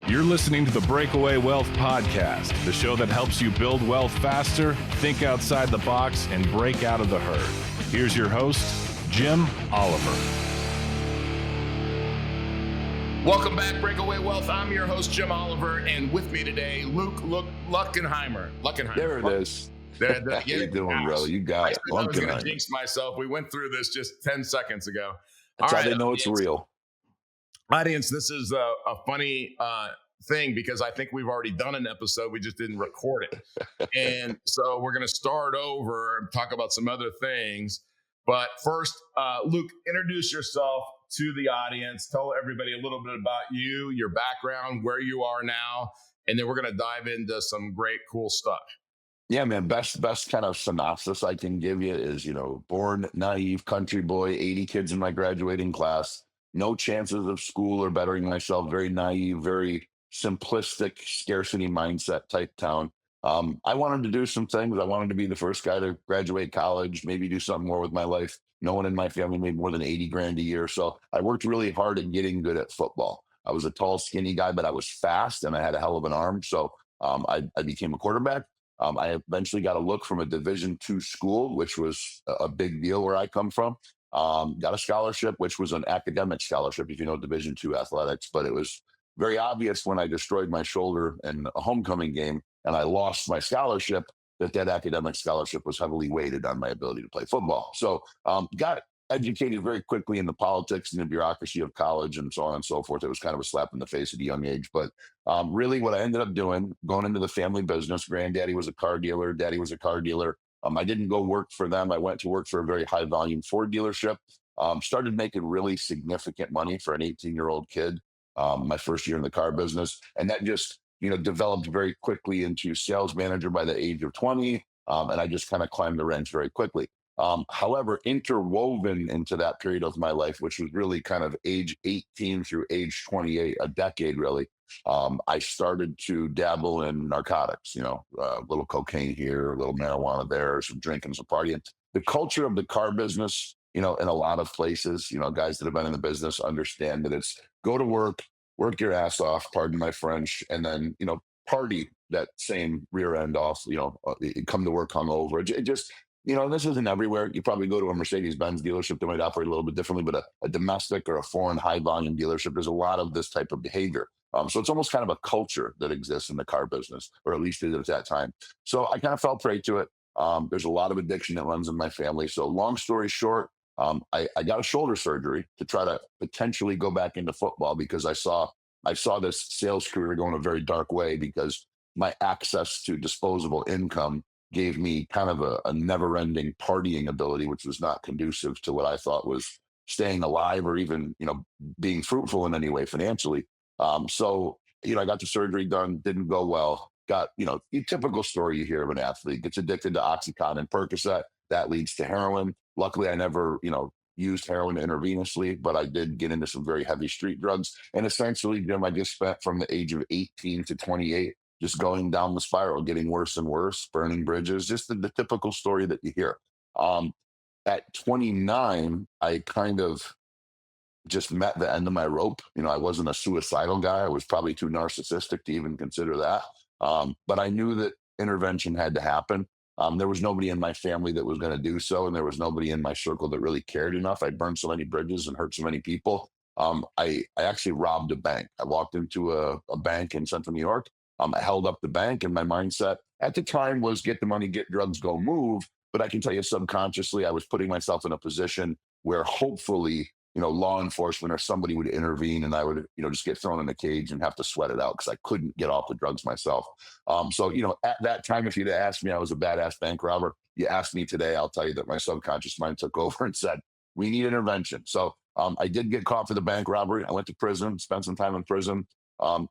You're listening to the Breakaway Wealth Podcast, the show that helps you build wealth faster, think outside the box, and break out of the herd. Here's your host, Jim Oliver. Welcome back, Breakaway Wealth. I'm your host, Jim Oliver, and with me today, Luke Lunkenheimer. There it is. How you doing, bro? You got it. I was going to jinx myself. We went through this just 10 seconds ago. That's how they know it's real. Audience, this is a funny thing because I think we've already done an episode. We just didn't record it. And so we're going to start over and talk about some other things. But first, Luke, introduce yourself to the audience. Tell everybody a little bit about you, your background, where you are now, and then we're going to dive into some great, cool stuff. Yeah, man. Best kind of synopsis I can give you is, born naive country boy, 80 kids in my graduating class, no chances of school or bettering myself, very naive, very simplistic scarcity mindset type town. I wanted to do some things. I wanted to be the first guy to graduate college, maybe do something more with my life. No one in my family made more than 80 grand a year. So I worked really hard at getting good at football. I was a tall, skinny guy, but I was fast and I had a hell of an arm. So I became a quarterback. I eventually got a look from a Division II school, which was a big deal where I come from. Got a scholarship, which was an academic scholarship, if you know Division II athletics. But it was very obvious when I destroyed my shoulder in a homecoming game and I lost my scholarship that academic scholarship was heavily weighted on my ability to play football. So got educated very quickly in the politics and the bureaucracy of college and so on and so forth. It was kind of a slap in the face at a young age. But really what I ended up doing, going into the family business, granddaddy was a car dealer, daddy was a car dealer. I didn't go work for them. I went to work for a very high volume Ford dealership, started making really significant money for an 18-year-old kid my first year in the car business. And that just, developed very quickly into sales manager by the age of 20. And I just kind of climbed the ranks very quickly. However, interwoven into that period of my life, which was really kind of age 18 through age 28, a decade really, I started to dabble in narcotics, a little cocaine here, a little marijuana there, some drinking, some partying. The culture of the car business, in a lot of places, guys that have been in the business understand that it's go to work your ass off, pardon my French, and then, party that same rear end off, come to work hungover. It just, this isn't everywhere. You probably go to a Mercedes-Benz dealership that might operate a little bit differently, but a domestic or a foreign high volume dealership, there's a lot of this type of behavior. So it's almost kind of a culture that exists in the car business, or at least it did at that time. So I kind of fell prey to it. There's a lot of addiction that runs in my family. So long story short, I got a shoulder surgery to try to potentially go back into football because I saw this sales career going a very dark way because my access to disposable income gave me kind of a never-ending partying ability, which was not conducive to what I thought was staying alive or even, being fruitful in any way financially. So, I got the surgery done, didn't go well. Got, the typical story you hear of an athlete, gets addicted to Oxycontin and Percocet. That leads to heroin. Luckily, I never, used heroin intravenously, but I did get into some very heavy street drugs. And essentially, Jim, I just spent from the age of 18 to 28 just going down the spiral, getting worse and worse, burning bridges, just the typical story that you hear. At 29, I kind of just met the end of my rope. I wasn't a suicidal guy. I was probably too narcissistic to even consider that. But I knew that intervention had to happen. There was nobody in my family that was going to do so, and there was nobody in my circle that really cared enough. I burned so many bridges and hurt so many people. I actually robbed a bank. I walked into a bank in central New York. I held up the bank, and my mindset at the time was get the money, get drugs, go move. But I can tell you subconsciously, I was putting myself in a position where hopefully, law enforcement or somebody would intervene and I would, just get thrown in a cage and have to sweat it out because I couldn't get off the drugs myself. So, at that time, if you'd asked me, I was a badass bank robber. You asked me today, I'll tell you that my subconscious mind took over and said, we need intervention. So I did get caught for the bank robbery. I went to prison, spent some time in prison,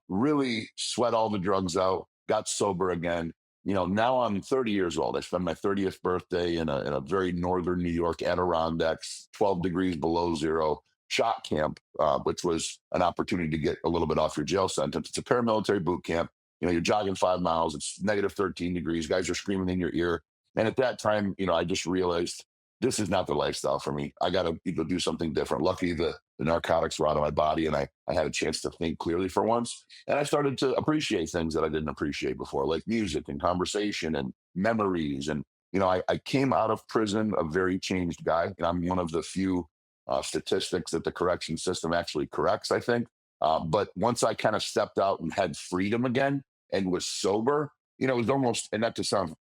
really sweat all the drugs out, got sober again. Now I'm 30 years old. I spent my 30th birthday in a very northern New York Adirondacks, 12 degrees below zero shot camp, which was an opportunity to get a little bit off your jail sentence. It's a paramilitary boot camp. You're jogging 5 miles. It's negative 13 degrees. Guys are screaming in your ear. And at that time, I just realized this is not the lifestyle for me. I got to either do something different. Luckily, the narcotics were out of my body, and I had a chance to think clearly for once. And I started to appreciate things that I didn't appreciate before, like music and conversation and memories. And, I came out of prison a very changed guy. And I'm one of the few statistics that the correction system actually corrects, I think. But once I kind of stepped out and had freedom again and was sober, it was almost, and not to sound,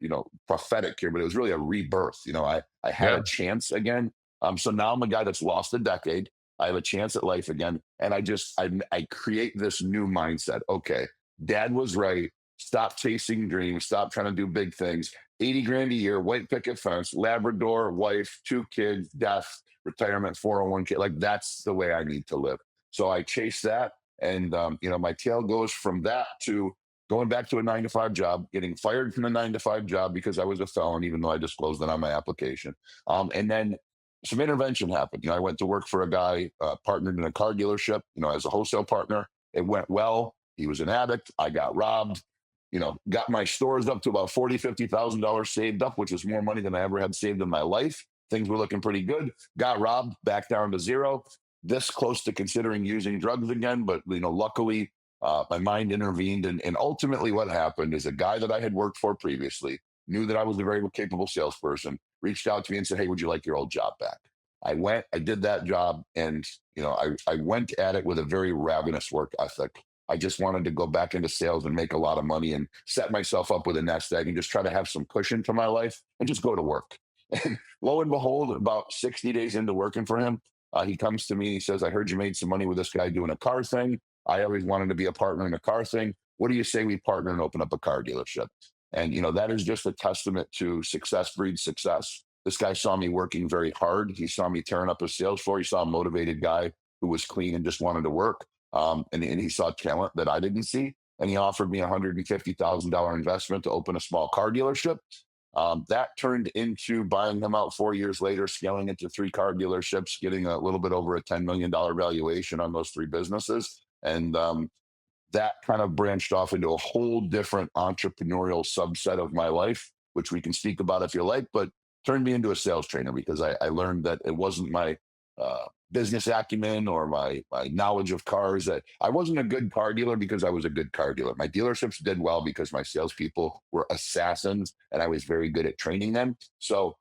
prophetic here, but it was really a rebirth. I had Yeah. a chance again. So now I'm a guy that's lost a decade. I have a chance at life again. And I create this new mindset. Okay, dad was right. Stop chasing dreams. Stop trying to do big things. 80 grand a year, white picket fence, Labrador, wife, 2 kids, death, retirement, 401k. Like that's the way I need to live. So I chase that. And, my tail goes from that to going back to a 9 to 5 job, getting fired from the 9 to 5 job because I was a felon, even though I disclosed that on my application. And then some intervention happened. I went to work for a guy, partnered in a car dealership, as a wholesale partner. It went well. He was an addict. I got robbed. Got my stores up to about $40,000, $50,000 saved up, which is more money than I ever had saved in my life. Things were looking pretty good. Got robbed, back down to zero. This close to considering using drugs again, but luckily my mind intervened, and ultimately what happened is a guy that I had worked for previously knew that I was a very capable salesperson, reached out to me and said, "Hey, would you like your old job back?" I went, I did that job, and I went at it with a very ravenous work ethic. I just wanted to go back into sales and make a lot of money and set myself up with a nest egg and just try to have some cushion to my life and just go to work. And lo and behold, about 60 days into working for him, he comes to me and he says, "I heard you made some money with this guy doing a car thing. I always wanted to be a partner in a car thing. What do you say we partner and open up a car dealership?" And, that is just a testament to success breeds success. This guy saw me working very hard. He saw me tearing up his sales floor. He saw a motivated guy who was clean and just wanted to work. And he saw talent that I didn't see. And he offered me a $150,000 investment to open a small car dealership. That turned into buying him out 4 years later, scaling it to 3 car dealerships, getting a little bit over a $10 million valuation on those 3 businesses. And that kind of branched off into a whole different entrepreneurial subset of my life, which we can speak about if you like, but turned me into a sales trainer because I learned that it wasn't my business acumen or my knowledge of cars. That I wasn't a good car dealer because I was a good car dealer. My dealerships did well because my salespeople were assassins and I was very good at training them. So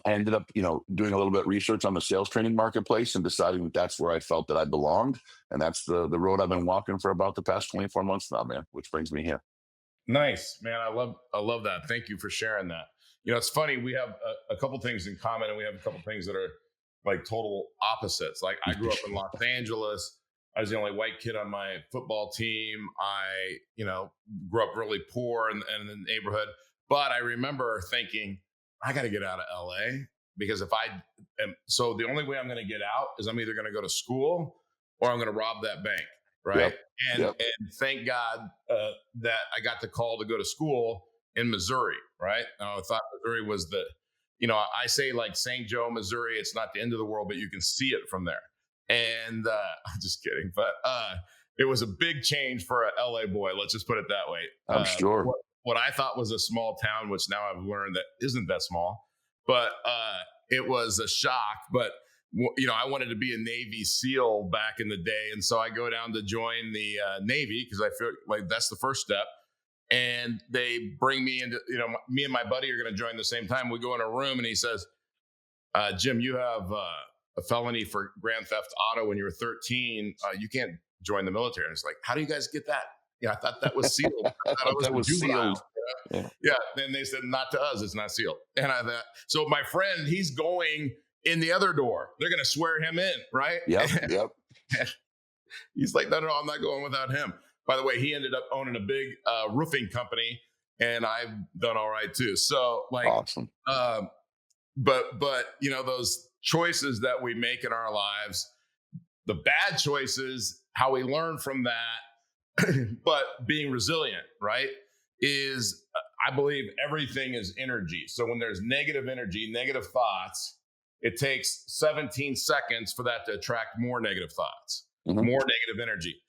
I ended up, doing a little bit of research on the sales training marketplace and deciding that that's where I felt that I belonged. And that's the road I've been walking for about the past 24 months now, man, which brings me here. Nice, man. I love that. Thank you for sharing that. It's funny. We have a couple things in common, and we have a couple things that are like total opposites. Like I grew up in Los Angeles. I was the only white kid on my football team. I, grew up really poor in the neighborhood. But I remember thinking, I got to get out of LA because if I am, so the only way I'm going to get out is I'm either going to go to school or I'm going to rob that bank. Right. Yep. And Yep. thank God that I got the call to go to school in Missouri. Right. I thought Missouri was I say like St. Joe, Missouri. It's not the end of the world, but you can see it from there. And I'm just kidding. But it was a big change for a LA boy. Let's just put it that way. I'm sure. What I thought was a small town, which now I've learned that isn't that small, but it was a shock. But I wanted to be a Navy SEAL back in the day, and so I go down to join the Navy because I feel like that's the first step. And they bring me into, me and my buddy are going to join the same time. We go in a room, and he says, "Jim, you have a felony for grand theft auto when you were 13. You can't join the military." And it's like, how do you guys get that? Yeah, I thought that was sealed. I thought I was That a was juvenile. sealed. Yeah. Yeah. Then they said, not to us. It's not sealed. And I thought, so my friend, he's going in the other door. They're going to swear him in, right? Yep. Yep. He's like, no, no, I'm not going without him. By the way, he ended up owning a big roofing company, and I've done all right too. So like, Awesome. but those choices that we make in our lives, the bad choices, how we learn from that, but being resilient, right? Is I believe everything is energy. So when there's negative energy, negative thoughts, it takes 17 seconds for that to attract more negative thoughts, Mhm. more negative energy.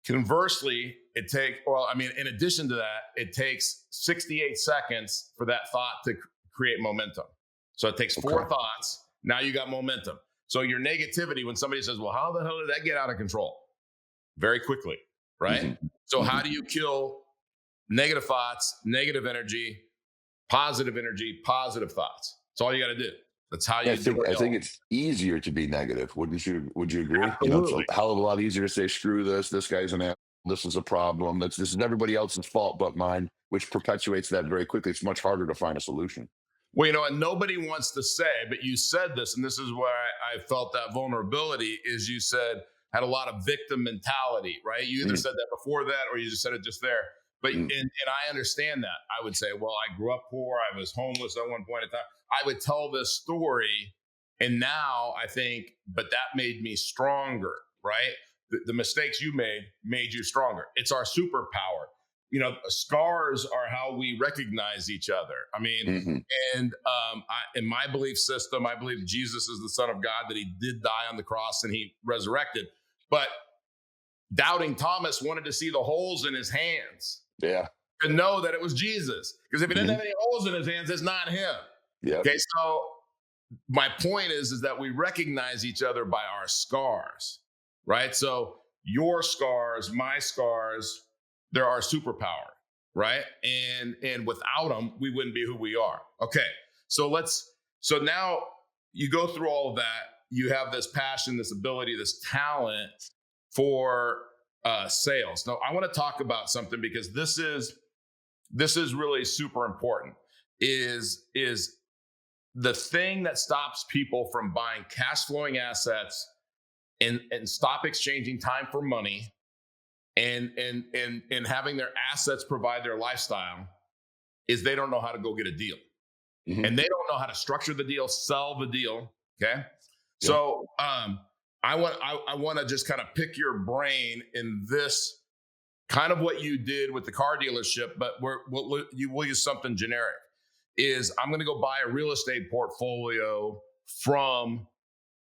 Conversely, in addition to that, it takes 68 seconds for that thought to create momentum. So it takes Okay. four thoughts. Now you got momentum. So your negativity, when somebody says, well, how the hell did that get out of control? Very quickly, right? Hmm. So Hmm. how do you kill negative thoughts, negative energy, positive thoughts? That's all you got to do. That's how Yeah, you I think derail. it's easier to be negative. Wouldn't you? Would you agree? You know, it's a Absolutely. hell of a lot easier to say, "Screw this. This guy's an ass. This is a problem. This is everybody else's fault but mine," which perpetuates that very quickly. It's much harder to find a solution. Well, and nobody wants to say, but you said this, and this is where I felt that vulnerability is you said had a lot of victim mentality, right? You either Mm, said that before that or you just said it just there. But mm, and I understand that. I would say, well, I grew up poor, I was homeless at one point in time. I would tell this story, and now I think, but that made me stronger, right? The mistakes you made you stronger. It's our superpower. Scars are how we recognize each other. I mean, mhm. and in my belief system, I believe Jesus is the Son of God, that he did die on the cross and he resurrected. But doubting Thomas wanted to see the holes in his hands Yeah. to know that it was Jesus. Because if he didn't Mhm. have any holes in his hands, it's not him. Yep. Okay, so my point is that we recognize each other by our scars, right? So your scars, my scars, they're our superpower, right? And without them, we wouldn't be who we are. Okay, so now you go through all of that. You have this passion, this ability, this talent for sales. Now, I want to talk about something because this is really super important. Is the thing that stops people from buying cash flowing assets and stop exchanging time for money and having their assets provide their lifestyle is they don't know how to go get a deal, Mhm. and they don't know how to structure the deal, sell the deal. Okay, Yep. so I want to just kind of pick your brain in this, kind of what you did with the car dealership, but we'll use something generic. Is I'm going to go buy a real estate portfolio from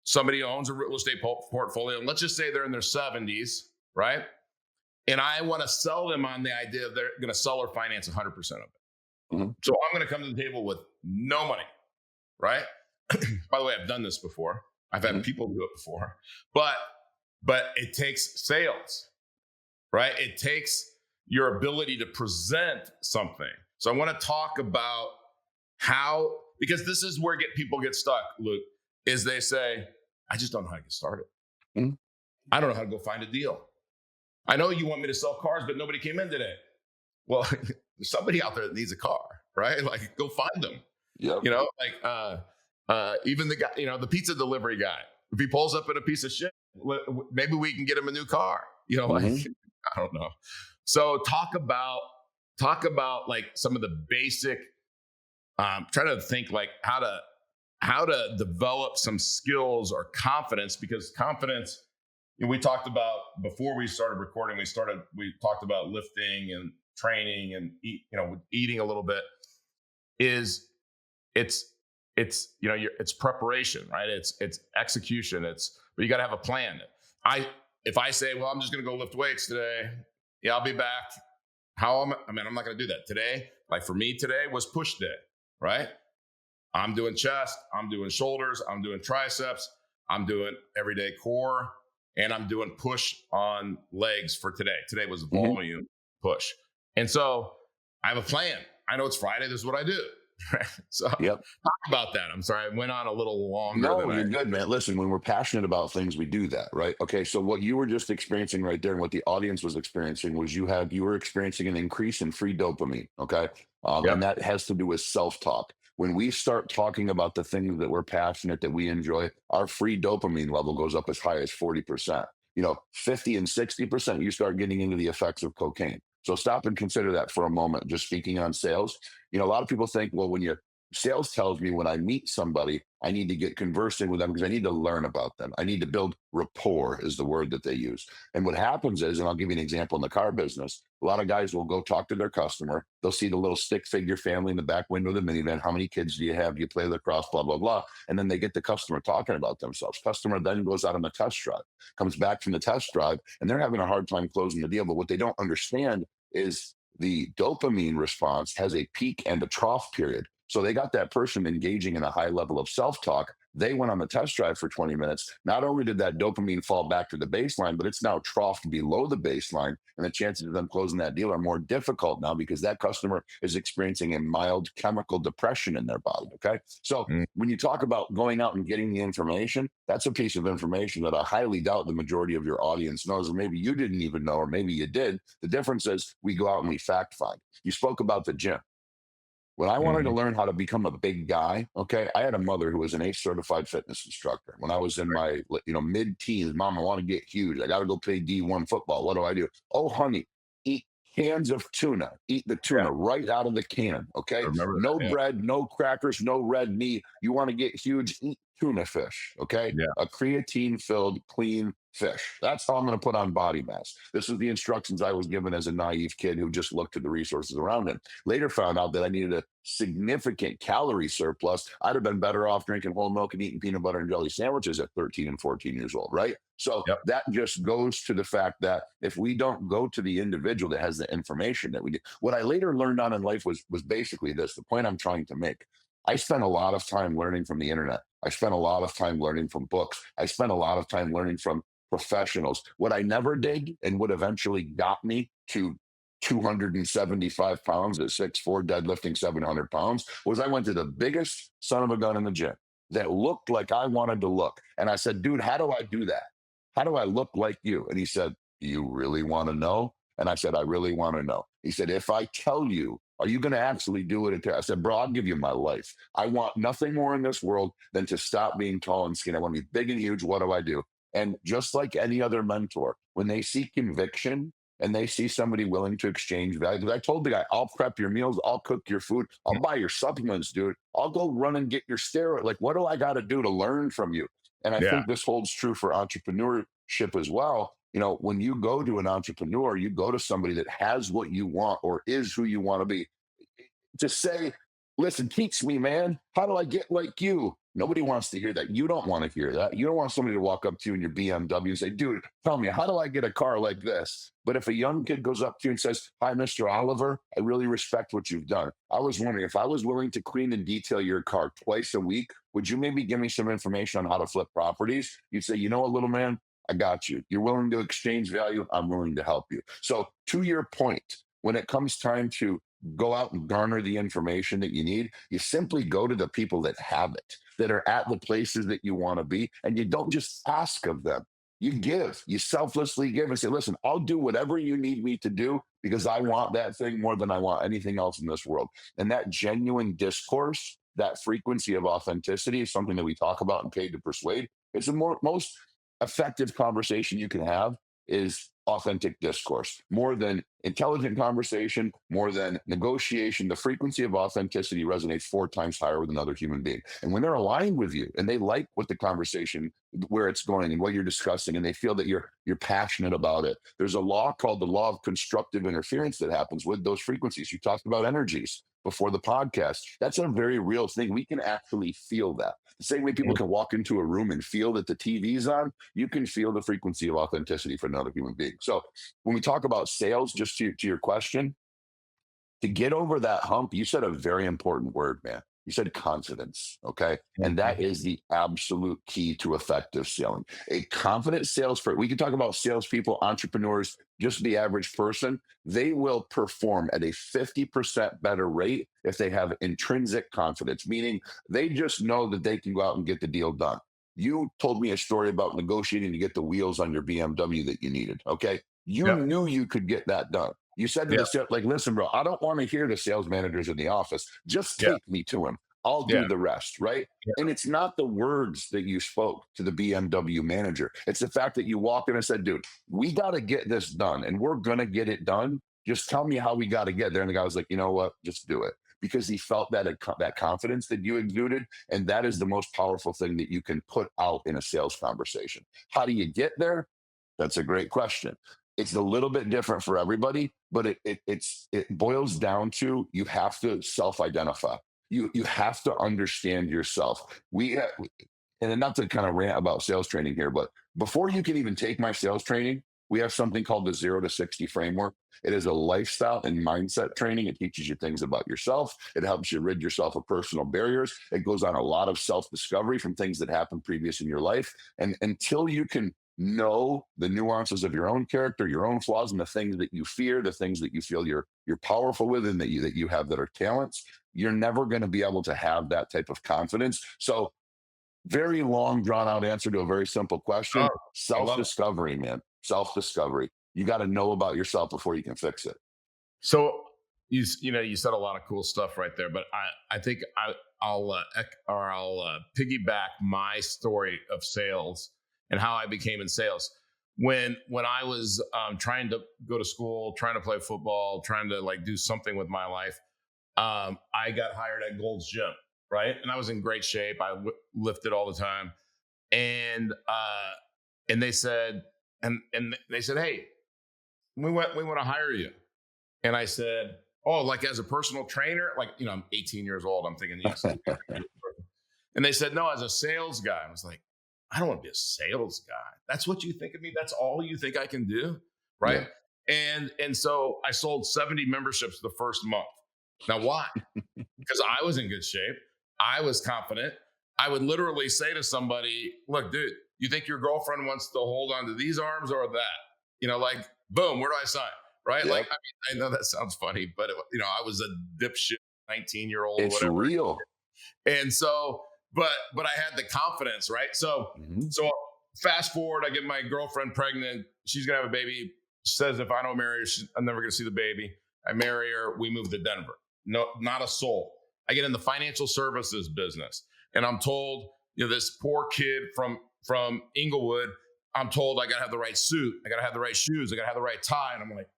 somebody who owns a real estate portfolio, and let's just say they're in their 70s, right? And I want to sell them on the idea they're going to sell or finance 100% of it. Mhm. So I'm going to come to the table with no money, right? By the way, I've done this before. I've had Mhm. people do it before, but it takes sales, right? It takes your ability to present something. So I want to talk about how, because this is where people get stuck, Luke, is they say, I just don't know how to get started. Mhm. I don't know how to go find a deal. I know you want me to sell cars, but nobody came in today. Well, there's somebody out there that needs a car, right? Like, go find them. Yep. Like even the guy, the pizza delivery guy. If he pulls up in a piece of shit, maybe we can get him a new car. Like, Mhm. I don't know. So talk about like some of the basic. Try to think like how to develop some skills or confidence, because confidence. We talked about before we started recording. We talked about lifting and training and eating a little bit. Is it's it's preparation, right? It's execution. But you got to have a plan. I If I say, well, I'm just going to go lift weights today, yeah, I'll be back. I'm not going to do that today. Like for me, today was push day, right? I'm doing chest, I'm doing shoulders, I'm doing triceps, I'm doing everyday core, and I'm doing push on legs for today. Today was Mhm. volume push. And so I have a plan. I know it's Friday. This is what I do. So talk Yep. about that. I'm sorry, I went on a little longer No, than I. you're good, man. Listen, when we're passionate about things, we do that, right? Okay, so what you were just experiencing right there, and what the audience was experiencing, was you were experiencing an increase in free dopamine. Okay, and Yep. that has to do with self-talk. When we start talking about the things that we're passionate, that we enjoy, our free dopamine level goes up as high as 40%. 50 and 60%, you start getting into the effects of cocaine. So stop and consider that for a moment. Just speaking on sales, a lot of people think, well, when you sales tells me when I meet somebody, I need to get conversing with them because I need to learn about them. I need to build rapport, is the word that they use. And what happens is, and I'll give you an example in the car business, a lot of guys will go talk to their customer. They'll see the little stick figure family in the back window of the minivan. How many kids do you have? Do you play lacrosse? Blah, blah, blah. And then they get the customer talking about themselves. Customer then goes out on the test drive, comes back from the test drive, and they're having a hard time closing the deal. But what they don't understand is the dopamine response has a peak and a trough period. So they got that person engaging in a high level of self-talk. They went on the test drive for 20 minutes. Not only did that dopamine fall back to the baseline, but it's now troughed below the baseline. And the chances of them closing that deal are more difficult now because that customer is experiencing a mild chemical depression in their body. Okay. So Mm. when you talk about going out and getting the information, that's a piece of information that I highly doubt the majority of your audience knows, or maybe you didn't even know, or maybe you did. The difference is we go out and we fact find. You spoke about the gym. When I wanted to Mhm. learn how to become a big guy, okay, I had a mother who was an ACE certified fitness instructor. When I was in my mid-teens, mom, I want to get huge. I got to go play D1 football. What do I do? Oh, honey, eat cans of tuna. Eat the Yeah, tuna right out of the can. I Okay, remember no that. bread, no crackers, no red meat. You want to get huge? Eat tuna fish. Okay, Yeah, a creatine-filled, clean fish. That's how I'm going to put on body mass. This is the instructions I was given as a naive kid who just looked at the resources around him. Later found out that I needed a significant calorie surplus. I'd have been better off drinking whole milk and eating peanut butter and jelly sandwiches at 13 and 14 years old, right? So yeah. that just goes to the fact that if we don't go to the individual that has the information that we do, what I later learned on in life was basically this, the point I'm trying to make. I spent a lot of time learning from the internet. I spent a lot of time learning from books. I spent a lot of time learning from professionals. What I never did and what eventually got me to 275 pounds at 6'4", deadlifting 700 pounds, was I went to the biggest son of a gun in the gym that looked like I wanted to look. And I said, dude, how do I do that? How do I look like you? And he said, do you really want to know? And I said, I really want to know. He said, if I tell you, are you going to actually do it? I said, bro, I'll give you my life. I want nothing more in this world than to stop being tall and skinny. I want to be big and huge. What do I do? And just like any other mentor, when they see conviction and they see somebody willing to exchange value, because I told the guy, I'll prep your meals, I'll cook your food, I'll buy your supplements, dude. I'll go run and get your steroid. Like, what do I got to do to learn from you? And I Yeah. think this holds true for entrepreneurship as well. When you go to an entrepreneur, you go to somebody that has what you want or is who you want to be. To say, listen, teach me, man. How do I get like you? Nobody wants to hear that. You don't want to hear that. You don't want somebody to walk up to you in your BMW and say, dude, tell me, how do I get a car like this? But if a young kid goes up to you and says, hi, Mr. Oliver, I really respect what you've done. I was wondering if I was willing to clean and detail your car twice a week, would you maybe give me some information on how to flip properties? You'd say, you know what, little man, I got you. You're willing to exchange value. I'm willing to help you. So, to your point, when it comes time to go out and garner the information that you need, you simply go to the people that have it, that are at the places that you want to be, and you don't just ask of them. You give, you selflessly give and say, listen, I'll do whatever you need me to do because I want that thing more than I want anything else in this world. And that genuine discourse, that frequency of authenticity is something that we talk about in Paid to Persuade. It's the most effective conversation you can have is authentic discourse, more than intelligent conversation, more than negotiation. The frequency of authenticity resonates 4 times higher with another human being. And when they're aligned with you and they like what the conversation, where it's going and what you're discussing, and they feel that you're passionate about it, there's a law called the law of constructive interference that happens with those frequencies. You talked about energies before the podcast. That's a very real thing. We can actually feel that. The same way people Mhm. can walk into a room and feel that the TV's on, you can feel the frequency of authenticity for another human being. So when we talk about sales, just to your question, to get over that hump, you said a very important word, man. You said confidence. Okay. And that Mhm. is the absolute key to effective selling. A confident salesperson, we can talk about salespeople, entrepreneurs, just the average person. They will perform at a 50% better rate if they have intrinsic confidence, meaning they just know that they can go out and get the deal done. You told me a story about negotiating to get the wheels on your BMW that you needed. Okay. You Yep. knew you could get that done. You said to Yeah. the sales, like, listen, bro, I don't want to hear the sales managers in the office. Just Yeah. take me to him. I'll Yeah. do the rest, right? Yeah. And it's not the words that you spoke to the BMW manager. It's the fact that you walked in and said, dude, we got to get this done and we're going to get it done. Just tell me how we got to get there. And the guy was like, you know what? Just do it. Because he felt that confidence that you exuded. And that is the most powerful thing that you can put out in a sales conversation. How do you get there? That's a great question. It's a little bit different for everybody, but it boils down to you have to self-identify. You have to understand yourself. And not to kind of rant about sales training here, but before you can even take my sales training, we have something called the 0 to 60 framework. It is a lifestyle and mindset training. It teaches you things about yourself. It helps you rid yourself of personal barriers. It goes on a lot of self discovery from things that happened previous in your life. And until you can know the nuances of your own character, your own flaws, and the things that you fear, the things that you feel you're powerful with, and that you have that are talents, you're never going to be able to have that type of confidence. So, very long, drawn out answer to a very simple Oh, question. I Self love it. discovery, man. Self discovery. You got to know about yourself before you can fix it. So you said a lot of cool stuff right there, but I think I'll piggyback my story of sales and how I became in sales. When I was trying to go to school, trying to play football, trying to like do something with my life, I got hired at Gold's Gym, right? And I was in great shape. I lifted all the time, and they said, and they said, hey, we want to hire you. And I said, oh, like as a personal trainer? Like, I'm 18 years old. I'm thinking, yes. And they said, no, as a sales guy. I was like, I don't want to be a sales guy. That's what you think of me? That's all you think I can do? Yeah. Right. And so I sold 70 memberships the first month. Now, why? Because I was in good shape. I was confident. I would literally say to somebody, look, dude, you think your girlfriend wants to hold on to these arms or that? Like, boom, where do I sign? Right? Like, Yep. I know that sounds funny, but I was a dipshit 19-year-old, It's whatever. real. And so, but I had the confidence, right? So, Mhm. so fast forward, I get my girlfriend pregnant. She's gonna have a baby. She says if I don't marry her, I'm never gonna see the baby. I marry her. We move to Denver. No, not a soul. I get in the financial services business, and I'm told, this poor kid from Inglewood. I'm told I gotta have the right suit. I gotta have the right shoes. I gotta have the right tie. And I'm like,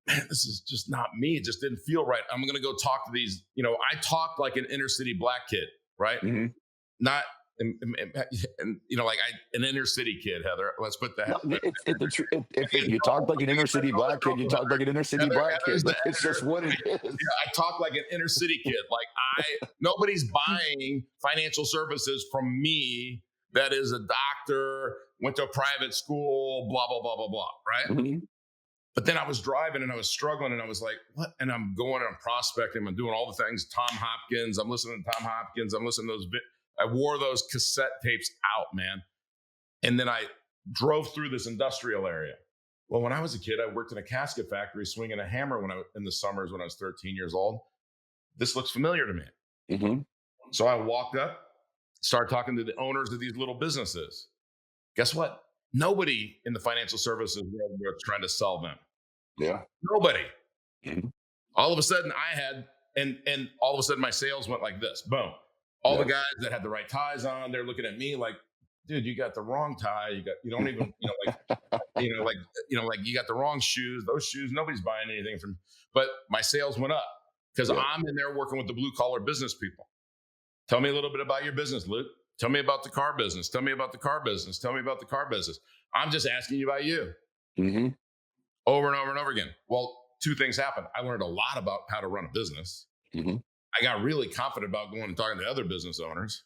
man, this is just not me. It just didn't feel right. I'm going to go talk to these. I talked like an inner city black kid, right? Mhm. Not, like an inner city kid, Heather. Let's put that. No, if you talk like an inner city black kid, you talk like an inner city black Heather's kid. the Like, it's editor. just what it is. I talk like an inner city kid. Like nobody's buying financial services from me that is a doctor, went to a private school, blah, blah, blah, blah, blah, right? Mhm. But then I was driving and I was struggling and I was like, what? And I'm going and I'm prospecting. I'm doing all the things. Tom Hopkins. I'm listening to Tom Hopkins. I'm listening to those. I wore those cassette tapes out, man. And then I drove through this industrial area. Well, when I was a kid, I worked in a casket factory swinging a hammer in the summers when I was 13 years old. This looks familiar to me. Mhm. So I walked up, started talking to the owners of these little businesses. Guess what? Nobody in the financial services world was trying to sell them. Yeah. Nobody. Mhm. All of a sudden I had, and all of a sudden my sales went like this. Boom. All the Yeah. guys that had the right ties on, they're looking at me like, dude, you got the wrong tie. You don't even, like you got the wrong shoes. Those shoes, nobody's buying anything from. But my sales went up because Yeah. I'm in there working with the blue collar business people. Tell me a little bit about your business, Luke. Tell me about the car business. Tell me about the car business. Tell me about the car business. I'm just asking you about you Mhm. over and over and over again. Well, two things happened. I learned a lot about how to run a business. Mhm. I got really confident about going and talking to other business owners.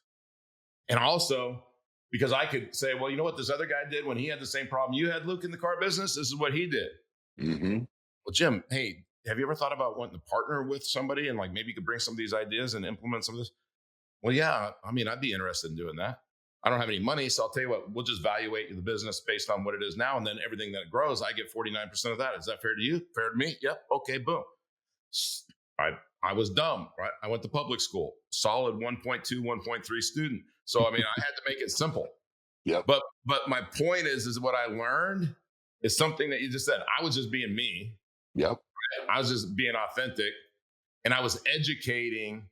And also, because I could say, well, you know what this other guy did when he had the same problem you had, Luke, in the car business? This is what he did. Mhm. Well, Jim, hey, have you ever thought about wanting to partner with somebody and like maybe you could bring some of these ideas and implement some of this? Well, yeah, I mean, I'd be interested in doing that. I don't have any money, so I'll tell you what, we'll just evaluate the business based on what it is now. And then everything that grows, I get 49% of that. Is that fair to you? Fair to me? Yep. Okay, boom. I was dumb, right? I went to public school, solid 1.2, 1.3 student. So, I mean, I had to make it simple. Yep. But my point is what I learned is something that you just said. I was just being me. Yep. I was just being authentic. And I was educating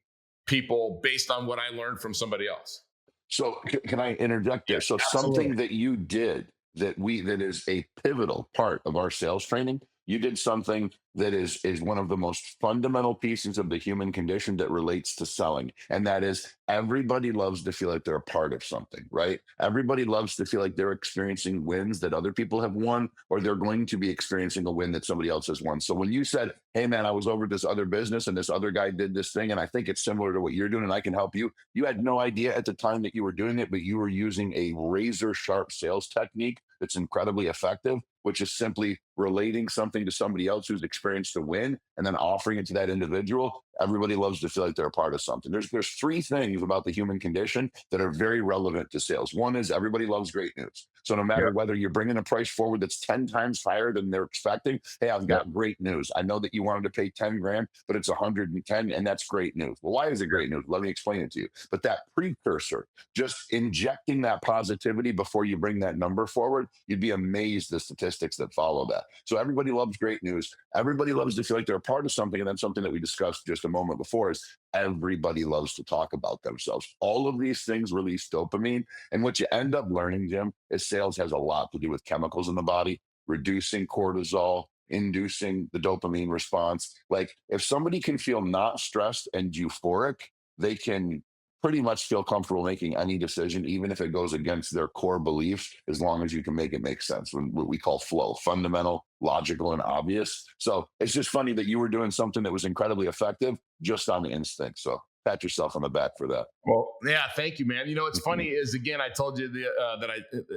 people based on what I learned from somebody else. So can I interject Yeah, there? So absolutely. something that you did that is a pivotal part of our sales training. You did something that is one of the most fundamental pieces of the human condition that relates to selling, and that is everybody loves to feel like they're a part of something, right? Everybody loves to feel like they're experiencing wins that other people have won, or they're going to be experiencing a win that somebody else has won. So when you said hey man, I was over at this other business and this other guy did this thing, and I think it's similar to what you're doing, and I can help you. You had no idea at the time that you were doing it, but you were using a razor sharp sales technique that's incredibly effective, which is simply relating something to somebody else who's experienced a win and then offering it to that individual. Everybody loves to feel like they're a part of something. There's three things about the human condition that are very relevant to sales. One is everybody loves great news. So no Yeah. matter whether you're bringing a price forward that's 10 times higher than they're expecting, hey, I've Yeah. got great news. I know that you wanted to pay 10 grand, but it's 110, and that's great news. Well, why is it great news? Let me explain it to you. But that precursor, just injecting that positivity before you bring that number forward, you'd be amazed the statistics that follow that. So everybody loves great news. Everybody loves to feel like they're a part of something. And then something that we discussed just a moment before is everybody loves to talk about themselves. All of these things release dopamine. And what you end up learning, Jim, is sales has a lot to do with chemicals in the body, reducing cortisol, inducing the dopamine response. Like if somebody can feel not stressed and euphoric, they can pretty much feel comfortable making any decision, even if it goes against their core beliefs, as long as you can make it make sense. What we call flow, fundamental, logical, and obvious. So it's just funny that you were doing something that was incredibly effective just on the instinct. So pat yourself on the back for that. Well, yeah, thank you, man. You know, what's funny is again, I told you that I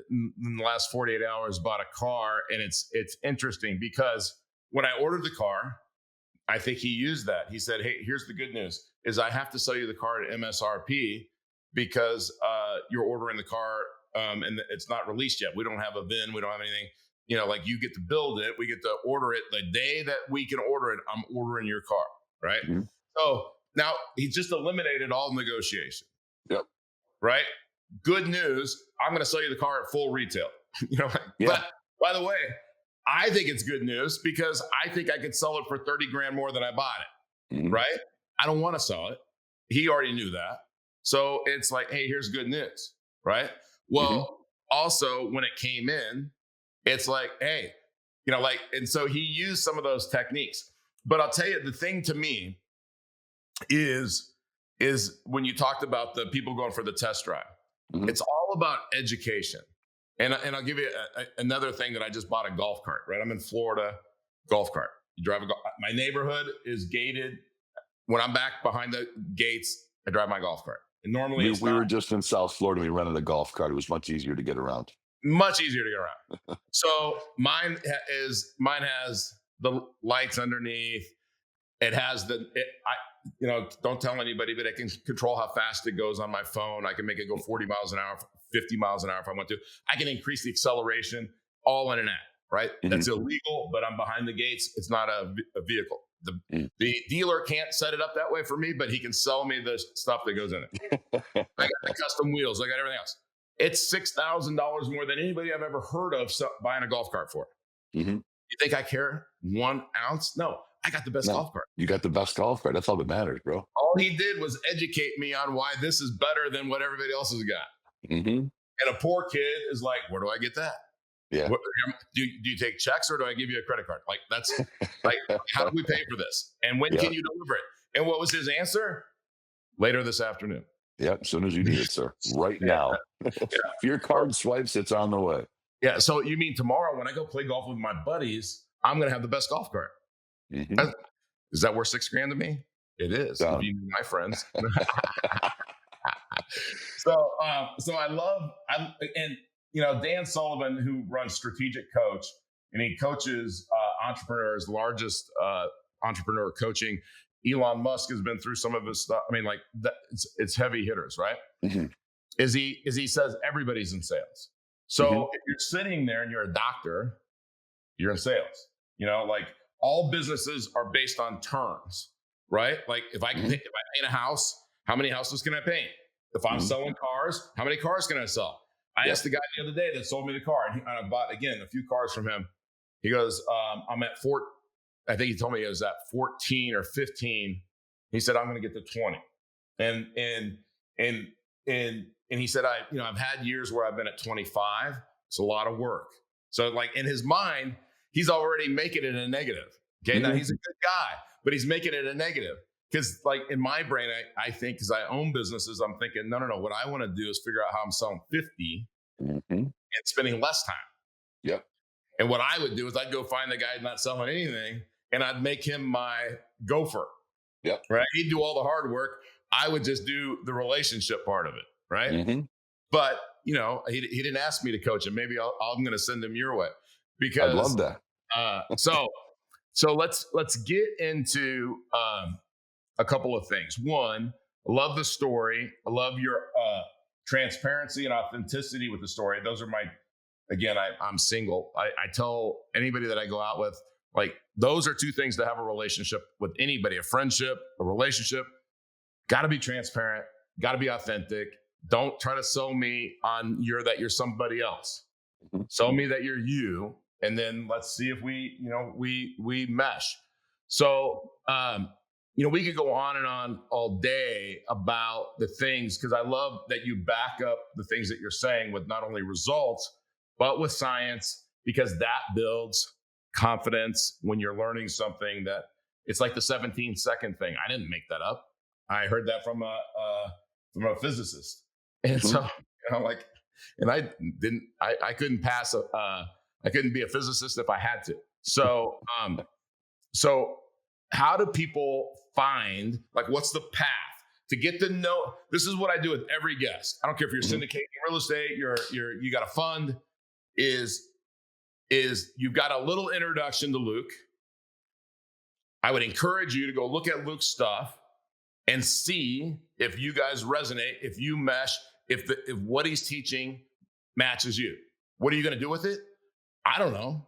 in the last 48 hours bought a car, and it's interesting because when I ordered the car, I think he used that. He said, "Hey, here's the good news: is I have to sell you the car at MSRP because you're ordering the car and it's not released yet. We don't have a VIN, we don't have anything. You know, like you get to build it, we get to order it the day that we can order it. I'm ordering your car, right? Mhm. So now he just eliminated all negotiation, Yep. right? Good news. I'm going to sell you the car at full retail. you know, Yeah. but by the way, I think it's good news because I think I could sell it for 30 grand more than I bought it, Mhm. right? I don't want to sell it. He already knew that. So it's like, hey, here's good news, right? Mhm. Well, also when it came in, it's like, hey, like, and so he used some of those techniques. But I'll tell you, the thing to me is when you talked about the people going for the test drive. Mhm. It's all about education. And I'll give you another thing that I just bought a golf cart, right? I'm in Florida, golf cart. You drive my neighborhood is gated. When I'm back behind the gates, I drive my golf cart. And normally it's We not were just in South Florida. We rented a golf cart. It was much easier to get around. much easier to get around. So mine has the lights underneath. It has don't tell anybody, but I can control how fast it goes on my phone. I can make it go 40 miles an hour, 50 miles an hour if I want to. I can increase the acceleration all in an app, right? Mhm. That's illegal, but I'm behind the gates. It's not a vehicle. The, Mm. the dealer can't set it up that way for me, but he can sell me the stuff that goes in it. I got the custom wheels. I got everything else. It's $6,000 more than anybody I've ever heard of buying a golf cart for. Mhm. You think I care 1 ounce? No, I got the best No, golf cart. you got the best golf cart. That's all that matters, bro. All he did was educate me on why this is better than what everybody else has got. Mhm. And a poor kid is like, where do I get that? Yeah. What, do you take checks or do I give you a credit card? Like, that's like, how do we pay for this? And when Yeah. can you deliver it? And what was his answer? Later this afternoon. Yeah. As soon as you need it, sir. Right Yeah. now. Yeah. If your card swipes, it's on the way. Yeah. So you mean tomorrow when I go play golf with my buddies, I'm going to have the best golf cart. Mhm. Is that worth $6,000 to me? It is. If Done. you knew my friends. So I love and Dan Sullivan, who runs Strategic Coach, and he coaches entrepreneurs, largest entrepreneur coaching. Elon Musk has been through some of his stuff. I mean, like that, it's heavy hitters, right? Mhm. Is he says everybody's in sales. Mhm. So if you're sitting there and you're a doctor, you're in sales. Like all businesses are based on terms, right? Like if I Mhm. paint a house, how many houses can I paint? If I'm Mhm. selling cars, how many cars can I sell? I Yeah. asked the guy the other day that sold me the car, and I bought again a few cars from him. He goes, "I'm at four." I think he told me he was at 14 or 15. He said, "I'm going to get to 20," and and and and he said, I've had years where I've been at 25. It's a lot of work. So like in his mind, he's already making it a negative. Okay. Now Mhm. he's a good guy, but he's making it a negative. Because like in my brain, I think because I own businesses, I'm thinking, no. What I want to do is figure out how I'm selling 50 Mhm. and spending less time. Yep. And what I would do is I'd go find the guy not selling anything and I'd make him my gopher, Yep. right? He'd do all the hard work. I would just do the relationship part of it, right? Hmm. But he didn't ask me to coach him. Maybe I'm going to send him your way I'd because love that. so let's get into a couple of things. One, I love the story. I love your transparency and authenticity with the story. Those are my, again, I'm single. I tell anybody that I go out with, like, those are two things to have a relationship with anybody, a friendship, a relationship. Got to be transparent, got to be authentic. Don't try to sell me on that you're somebody else. Mhm. Sell me that you're you, and then let's see if we mesh. So we could go on and on all day about the things, because I love that you back up the things that you're saying with not only results but with science, because that builds confidence when you're learning something. That it's like the 17-second thing. I didn't make that up. I heard that from a physicist, and Mhm. so like, and I couldn't pass I couldn't be a physicist if I had to. So how do people find, like, what's the path to get to know? This is what I do with every guest. I don't care if you're Mhm. syndicating real estate, you got a fund. Is you've got a little introduction to Luke. I would encourage you to go look at Luke's stuff and see if you guys resonate, if you mesh, if what he's teaching matches you. What are you going to do with it? I don't know,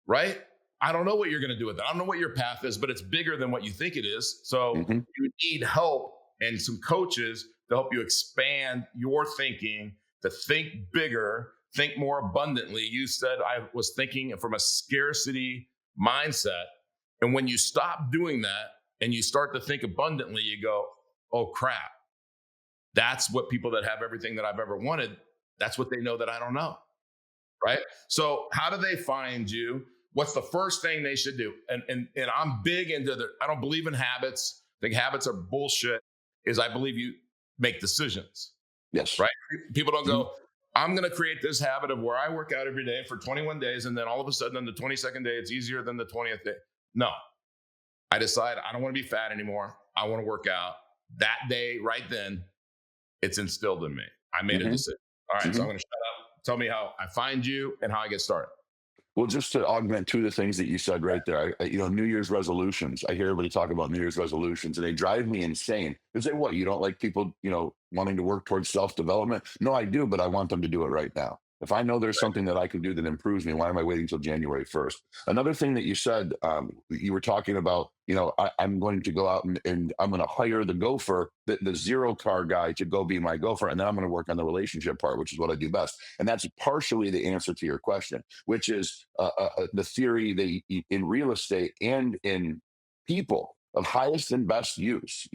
right? I don't know what you're going to do with it. I don't know what your path is, but it's bigger than what you think it is. So Mhm. you need help and some coaches to help you expand your thinking, to think bigger, think more abundantly. You said I was thinking from a scarcity mindset. And when you stop doing that and you start to think abundantly, you go, oh crap. That's what people that have everything that I've ever wanted, that's what they know that I don't know. Right. So how do they find you? What's the first thing they should do? And I'm big into I don't believe in habits. I think habits are bullshit. I believe you make decisions, Yes. right? People don't Mhm. go, I'm going to create this habit of where I work out every day for 21 days. And then all of a sudden on the 22nd day, it's easier than the 20th day. No, I decide I don't want to be fat anymore. I want to work out that day. Right then, it's instilled in me. I made a Mhm. decision. All right. So I'm Mhm. going to shut up. Tell me how I find you and how I get started. Well, just to augment two of the things that you said right there, New Year's resolutions. I hear everybody talk about New Year's resolutions, and they drive me insane. They say, "What? You don't like people, wanting to work towards self-development?" No, I do, but I want them to do it right now. If I know there's something that I can do that improves me, why am I waiting until January 1st? Another thing that you said, you were talking about, I'm going to go out and I'm going to hire the gopher, the zero car guy to go be my gopher, and then I'm going to work on the relationship part, which is what I do best. And that's partially the answer to your question, which is the theory that in real estate and in people of highest and best use.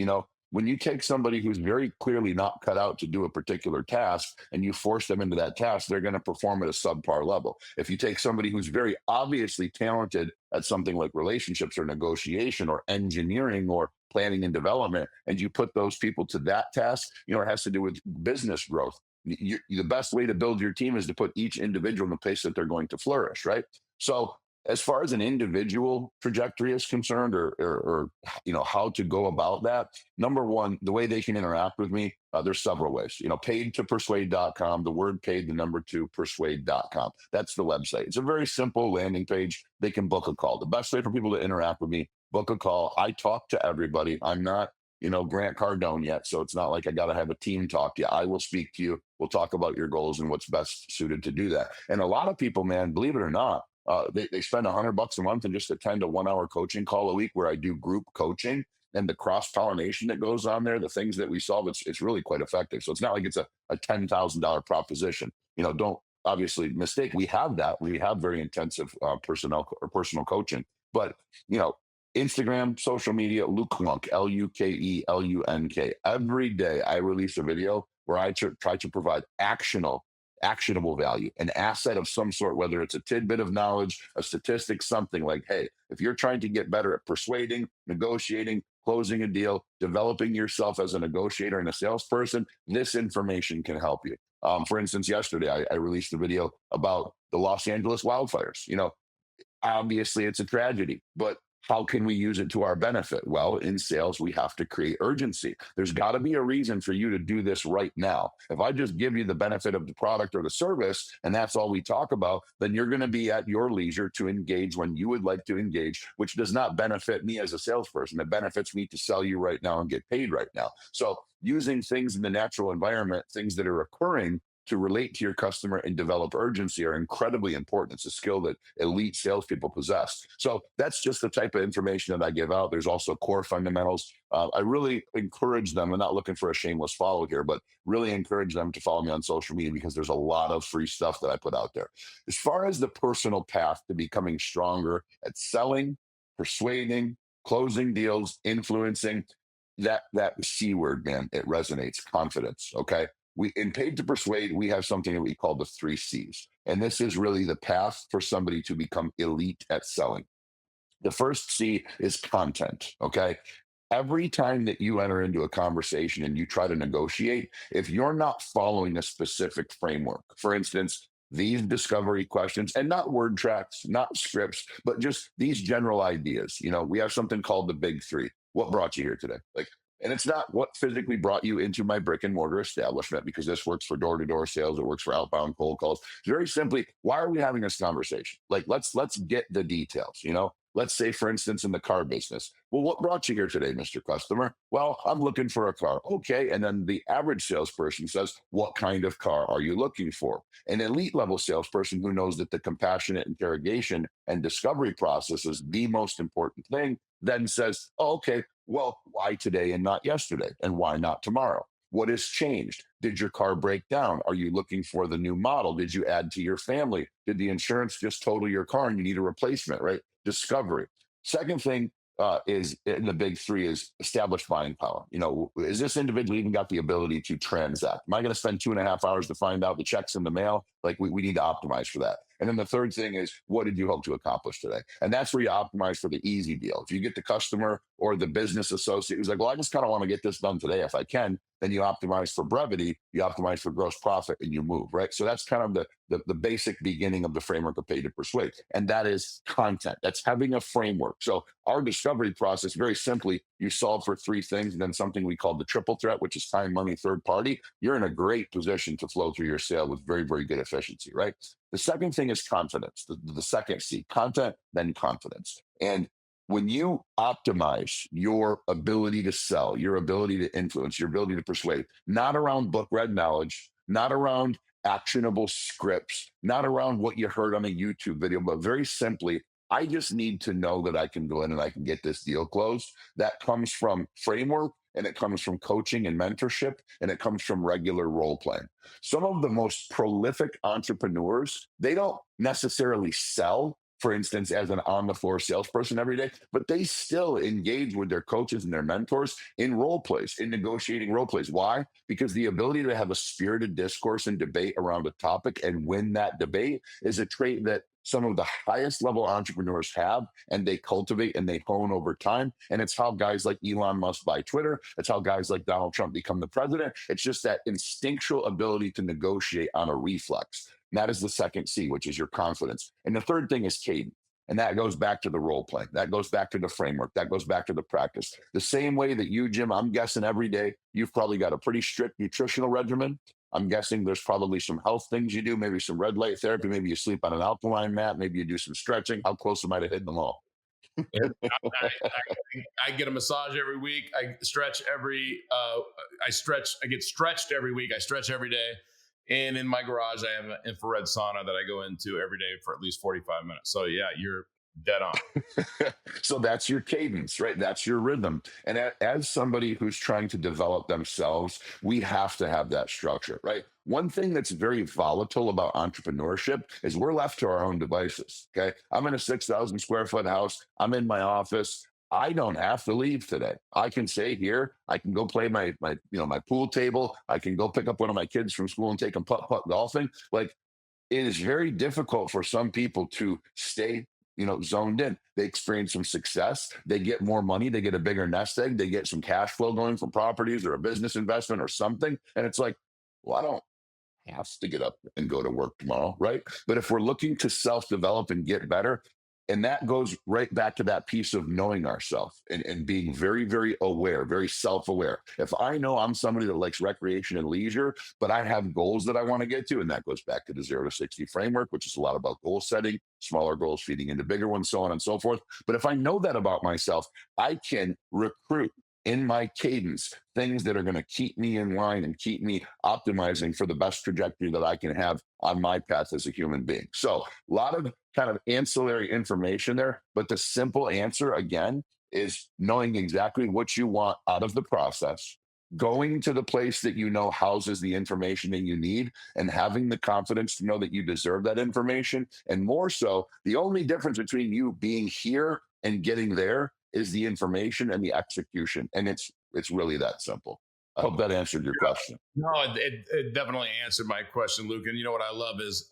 When you take somebody who's very clearly not cut out to do a particular task and you force them into that task, they're going to perform at a subpar level. If you take somebody who's very obviously talented at something like relationships or negotiation or engineering or planning and development, and you put those people to that task, it has to do with business growth. The best way to build your team is to put each individual in the place that they're going to flourish, right? So as far as an individual trajectory is concerned, or how to go about that, number one, the way they can interact with me, there's several ways. Paid2persuade.com, the word paid, the number two, persuade.com. That's the website. It's a very simple landing page. They can book a call. The best way for people to interact with me, book a call. I talk to everybody. I'm not Grant Cardone yet. So it's not like I got to have a team talk to you. I will speak to you. We'll talk about your goals and what's best suited to do that. And a lot of people, man, believe it or not, they spend $100 a month and just attend a 1 hour coaching call a week where I do group coaching, and the cross pollination that goes on there, the things that we solve, it's really quite effective. So it's not like it's a $10,000 proposition. Don't obviously mistake. We have that. We have very intensive personal coaching, but you know, Instagram, social media, Luke Lunk, LukeLunk. Every day I release a video where I try to provide actionable value, an asset of some sort, whether it's a tidbit of knowledge, a statistic, something like, hey, if you're trying to get better at persuading, negotiating, closing a deal, developing yourself as a negotiator and a salesperson, this information can help you. For instance, yesterday I released a video about the Los Angeles wildfires. Obviously it's a tragedy, but How can we use it to our benefit? Well, in sales, we have to create urgency. There's got to be a reason for you to do this right now. If I just give you the benefit of the product or the service, and that's all we talk about, then you're going to be at your leisure to engage when you would like to engage, which does not benefit me as a salesperson. It benefits me to sell you right now and get paid right now. So using things in the natural environment, things that are occurring to relate to your customer and develop urgency are incredibly important. It's a skill that elite salespeople possess. So that's just the type of information that I give out. There's also core fundamentals. I really encourage them. I'm not looking for a shameless follow here, but really encourage them to follow me on social media because there's a lot of free stuff that I put out there. As far as the personal path to becoming stronger at selling, persuading, closing deals, influencing, that C word, man, it resonates. Confidence. Okay, we in Paid to Persuade, we have something that we call the three C's. And this is really the path for somebody to become elite at selling. The first C is content. Okay. Every time that you enter into a conversation and you try to negotiate, if you're not following a specific framework, for instance, these discovery questions, and not word tracks, not scripts, but just these general ideas. We have something called the big three. What brought you here today? And it's not what physically brought you into my brick and mortar establishment, because this works for door to door sales. It works for outbound cold calls. Very simply, why are we having this conversation? Let's get the details. Let's say, for instance, in the car business. Well, what brought you here today, Mr. Customer? Well, I'm looking for a car. Okay. And then the average salesperson says, what kind of car are you looking for? An elite level salesperson who knows that the compassionate interrogation and discovery process is the most important thing then says, oh, okay, well, why today and not yesterday? And why not tomorrow? What has changed? Did your car break down? Are you looking for the new model? Did you add to your family? Did the insurance just total your car and you need a replacement, right? Discovery. Second thing is in the big three is established buying power. Is this individual even got the ability to transact? Am I going to spend 2.5 hours to find out the checks in the mail? We need to optimize for that. And then the third thing is, what did you hope to accomplish today? And that's where you optimize for the easy deal. If you get the customer or the business associate who's like, well, I just kind of want to get this done today if I can, then you optimize for brevity, you optimize for gross profit, and you move, right? So that's kind of the basic beginning of the framework of Pay to Persuade. And that is content. That's having a framework. So our discovery process, very simply, you solve for three things, and then something we call the triple threat, which is time, money, third party. You're in a great position to flow through your sale with very, very good efficiency, right? The second thing is confidence, the second C, content, then confidence. And when you optimize your ability to sell, your ability to influence, your ability to persuade, not around book read knowledge, not around actionable scripts, not around what you heard on a YouTube video, but very simply, I just need to know that I can go in and I can get this deal closed. That comes from framework, and it comes from coaching and mentorship, and it comes from regular role playing. Some of the most prolific entrepreneurs, they don't necessarily sell, for instance, as an on the floor salesperson every day, but they still engage with their coaches and their mentors in role plays, in negotiating role plays. Why? Because the ability to have a spirited discourse and debate around a topic and win that debate is a trait that some of the highest level entrepreneurs have, and they cultivate and they hone over time. And it's how guys like Elon Musk buy Twitter. It's how guys like Donald Trump become the president. It's just that instinctual ability to negotiate on a reflex. And that is the second C, which is your confidence. And the third thing is cadence. And that goes back to the role play. That goes back to the framework. That goes back to the practice. The same way that you, Jim, I'm guessing every day, you've probably got a pretty strict nutritional regimen. I'm guessing there's probably some health things you do, maybe some red light therapy, maybe you sleep on an alkaline mat, maybe you do some stretching. How close am I to hitting them all? Yeah, I get a massage every week. I stretch every. I stretch. I get stretched every week. I stretch every day. And in my garage, I have an infrared sauna that I go into every day for at least 45 minutes. So yeah, you're dead on. So that's your cadence, right? That's your rhythm. And as somebody who's trying to develop themselves, we have to have that structure, right? One thing that's very volatile about entrepreneurship is we're left to our own devices. Okay. I'm in a 6,000 square foot house. I'm in my office. I don't have to leave today. I can stay here. I can go play my pool table. I can go pick up one of my kids from school and take them putt golfing. It is very difficult for some people to stay zoned in. They experience some success, they get more money, they get a bigger nest egg, they get some cash flow going from properties or a business investment or something, and it's like, well, I don't have to get up and go to work tomorrow, right? But if we're looking to self-develop and get better, And that goes right back to that piece of knowing ourselves and being very, very aware, very self aware. If I know I'm somebody that likes recreation and leisure, but I have goals that I want to get to, and that goes back to the 0 to 60 framework, which is a lot about goal setting, smaller goals feeding into bigger ones, so on and so forth. But if I know that about myself, I can recruit in my cadence things that are going to keep me in line and keep me optimizing for the best trajectory that I can have on my path as a human being. So, a lot of kind of ancillary information there, but the simple answer again is knowing exactly what you want out of the process, going to the place that you know houses the information that you need, and having the confidence to know that you deserve that information. And more so, the only difference between you being here and getting there is the information and the execution. And it's really that simple. I hope that answered your question. No, it definitely answered my question, Luke. And you know what I love is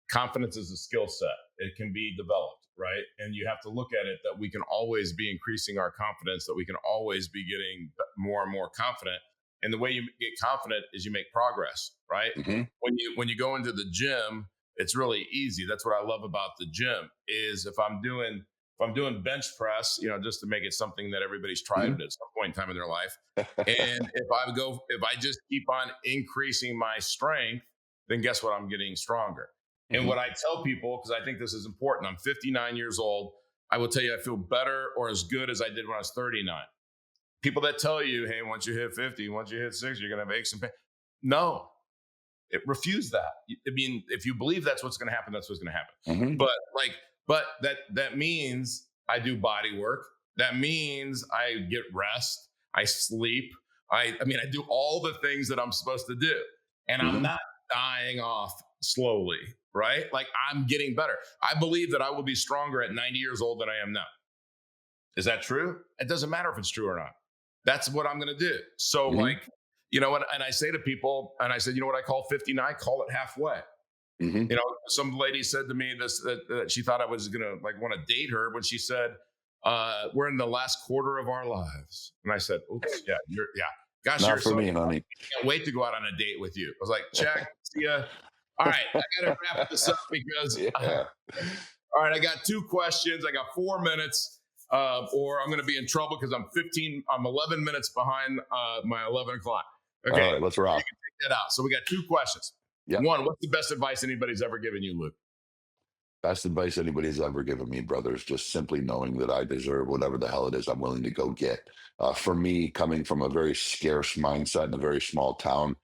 confidence is a skill set. It can be developed, right? And you have to look at it that we can always be increasing our confidence, that we can always be getting more and more confident. And the way you get confident is you make progress, right? Hmm. When you go into the gym, it's really easy. That's what I love about the gym is if I'm doing bench press, just to make it something that everybody's tried Hmm. it at some point in time in their life. And if I just keep on increasing my strength, then guess what? I'm getting stronger. And Hmm. what I tell people, because I think this is important, I'm 59 years old. I will tell you, I feel better or as good as I did when I was 39. People that tell you, hey, once you hit 50, once you hit 60, you're going to have aches and pain. No, refuse that. I mean, if you believe that's what's going to happen, that's what's going to happen. Hmm. But like, but that means I do body work. That means I get rest. I sleep. I mean, I do all the things that I'm supposed to do, and I'm Hmm. not dying off slowly. Right? Like I'm getting better. I believe that I will be stronger at 90 years old than I am now. Is that true? It doesn't matter if it's true or not. That's what I'm going to do. So, Hmm. like, and I say to people, and I said, you know what I call 59? Call it halfway. Hmm. Some lady said to me that she thought I was going to like want to date her when she said, we're in the last quarter of our lives. And I said, oops, yeah, gosh, you're Not for so, me, honey. can't wait to go out on a date with you. I was like, check, see ya. All right, I got to wrap this up because Yeah. all right, I got two questions. I got 4 minutes, or I'm going to be in trouble because I'm 11 minutes behind my 11 o'clock. Okay, All right, let's rock. take that out. So we got two questions. Yep. One, what's the best advice anybody's ever given you, Luke? Best advice anybody's ever given me, brother, is just simply knowing that I deserve whatever the hell it is I'm willing to go get. For me, coming from a very scarce mindset in a very small town,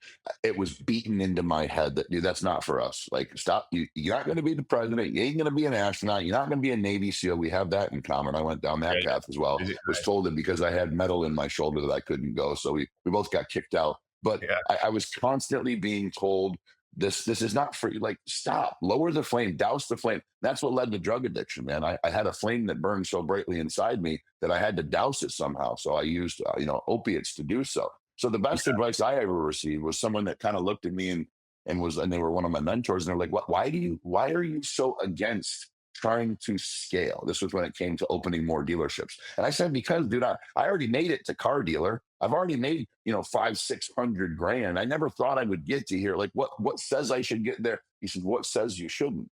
it was beaten into my head that, dude, that's not for us. Like, stop. You're not going to be the president. You ain't going to be an astronaut. You're not going to be a Navy SEAL. We have that in common. I went down that Okay, path as well. Was nice. told that because I had metal in my shoulder that I couldn't go. So we both got kicked out. But Yeah, I was constantly being told this is not for you. Like, stop, lower the flame, douse the flame. That's what led to drug addiction, man. I had a flame that burned so brightly inside me that I had to douse it somehow. So I used opiates to do so. So the best yeah, advice I ever received was someone that kind of looked at me and they were one of my mentors, and they're like, what, why are you so against trying to scale? This was when it came to opening more dealerships. And I said, because, dude, I already made it to car dealer. I've already made, 500-600 grand. I never thought I would get to here. Like, what says I should get there? He said, what says you shouldn't?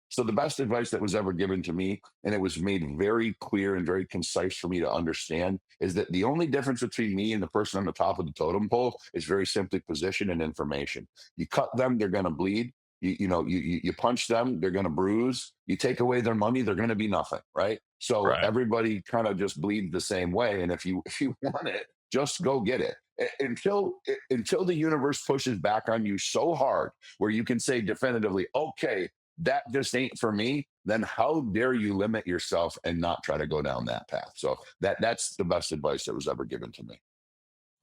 So the best advice that was ever given to me, and it was made very clear and very concise for me to understand, is that the only difference between me and the person on the top of the totem pole is very simply position and information. You cut them, they're going to bleed. You punch them, they're going to bruise. You take away their money, they're going to be nothing, right? So right, everybody kind of just bleeds the same way. And if you want it, just go get it. Until the universe pushes back on you so hard where you can say definitively, okay, that just ain't for me, then how dare you limit yourself and not try to go down that path? So that's the best advice that was ever given to me.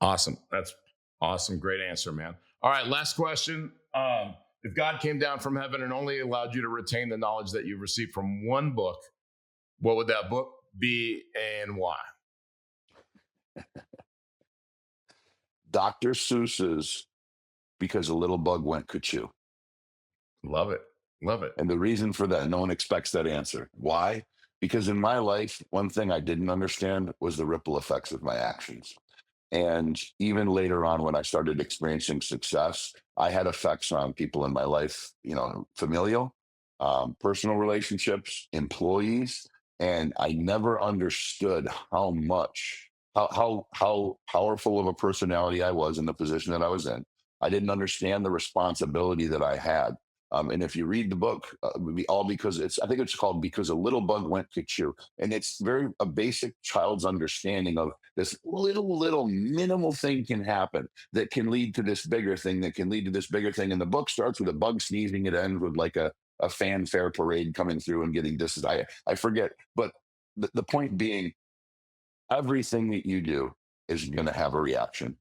awesome. That's awesome. Great answer, man. All right, last question. If God came down from heaven and only allowed you to retain the knowledge that you received from one book, what would that book be and why? Dr. Seuss's Because a Little Bug Went Cuckoo. Love it. Love it. And the reason for that, no one expects that answer. Why? Because in my life, one thing I didn't understand was the ripple effects of my actions. And even later on, when I started experiencing success, I had effects on people in my life, familial. personal relationships, employees, and I never understood how powerful of a personality I was in the position that I was in. I didn't understand the responsibility that I had. And if you read the book, all because I think it's called Because a Little Bug Went to Chew. And it's very a basic child's understanding of this little minimal thing can happen that can lead to this bigger thing, that can lead to this bigger thing. And the book starts with a bug sneezing. It ends with like a fanfare parade coming through and getting this. I forget. But the point being, everything that you do is going to have a reaction.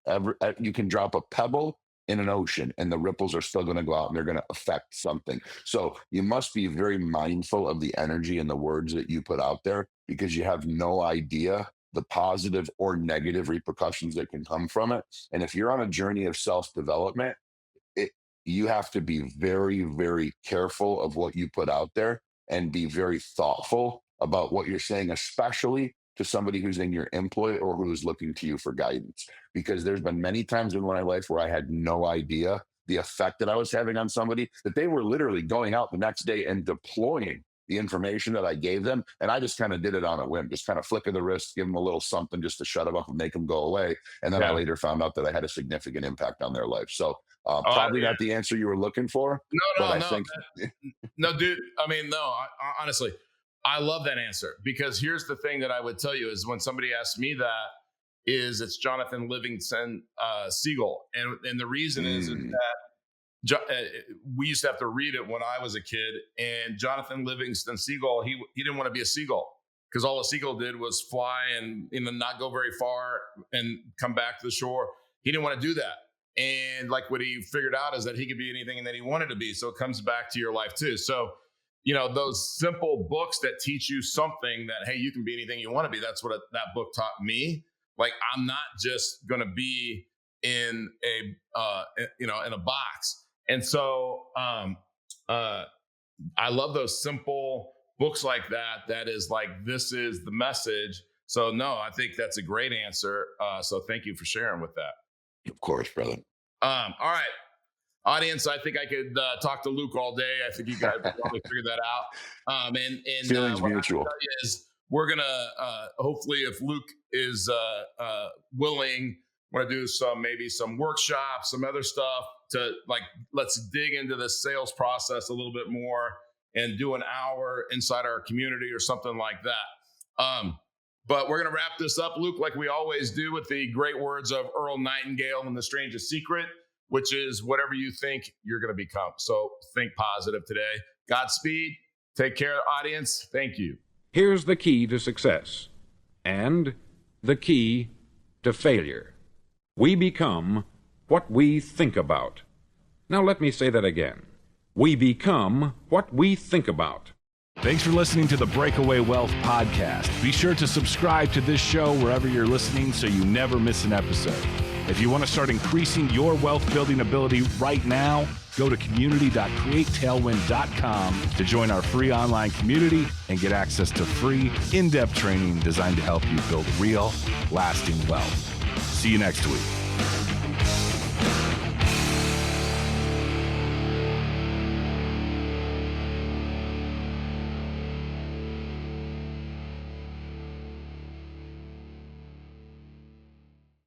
You can drop a pebble in an ocean and the ripples are still going to go out and they're going to affect something. So you must be very mindful of the energy and the words that you put out there, because you have no idea the positive or negative repercussions that can come from it. And if you're on a journey of self-development, you have to be very, very careful of what you put out there and be very thoughtful about what you're saying, especially to somebody who's in your employ or who's looking to you for guidance. Because there's been many times in my life where I had no idea the effect that I was having on somebody, that they were literally going out the next day and deploying the information that I gave them. And I just kind of did it on a whim, just kind of flick of the wrist, give them a little something just to shut them up and make them go away. And then I later found out that I had a significant impact on their life. So probably not the answer you were looking for. I think no, dude. I mean, no, honestly, I love that answer, because here's the thing that I would tell you is when somebody asks me that, it's Jonathan Livingston Seagull. And the reason is that we used to have to read it when I was a kid, and Jonathan Livingston Seagull, he didn't want to be a seagull, because all a seagull did was fly and not go very far and come back to the shore. He didn't want to do that. And like what he figured out is that he could be anything that he wanted to be. So it comes back to your life too. So, those simple books that teach you something that, hey, you can be anything you want to be. That's what that book taught me. Like, I'm not just going to be in in a box. And so I love those simple books like that. That is like, this is the message. So no, I think that's a great answer. So thank you for sharing with that. Of course, brother. All right. Audience, I think I could talk to Luke all day. I think you guys probably figured that out. And feelings what mutual. I can tell you is we're gonna hopefully, if Luke is willing, want to do some workshops, some other stuff to let's dig into the sales process a little bit more and do an hour inside our community or something like that. But we're going to wrap this up, Luke, like we always do, with the great words of Earl Nightingale and The Strangest Secret, which is whatever you think you're going to become. So think positive today. Godspeed. Take care, audience. Thank you. Here's the key to success and the key to failure. We become what we think about. Now let me say that again. We become what we think about. Thanks for listening to the Breakaway Wealth Podcast. Be sure to subscribe to this show wherever you're listening so you never miss an episode. If you want to start increasing your wealth building ability right now, go to community.createtailwind.com to join our free online community and get access to free, in-depth training designed to help you build real, lasting wealth. See you next week.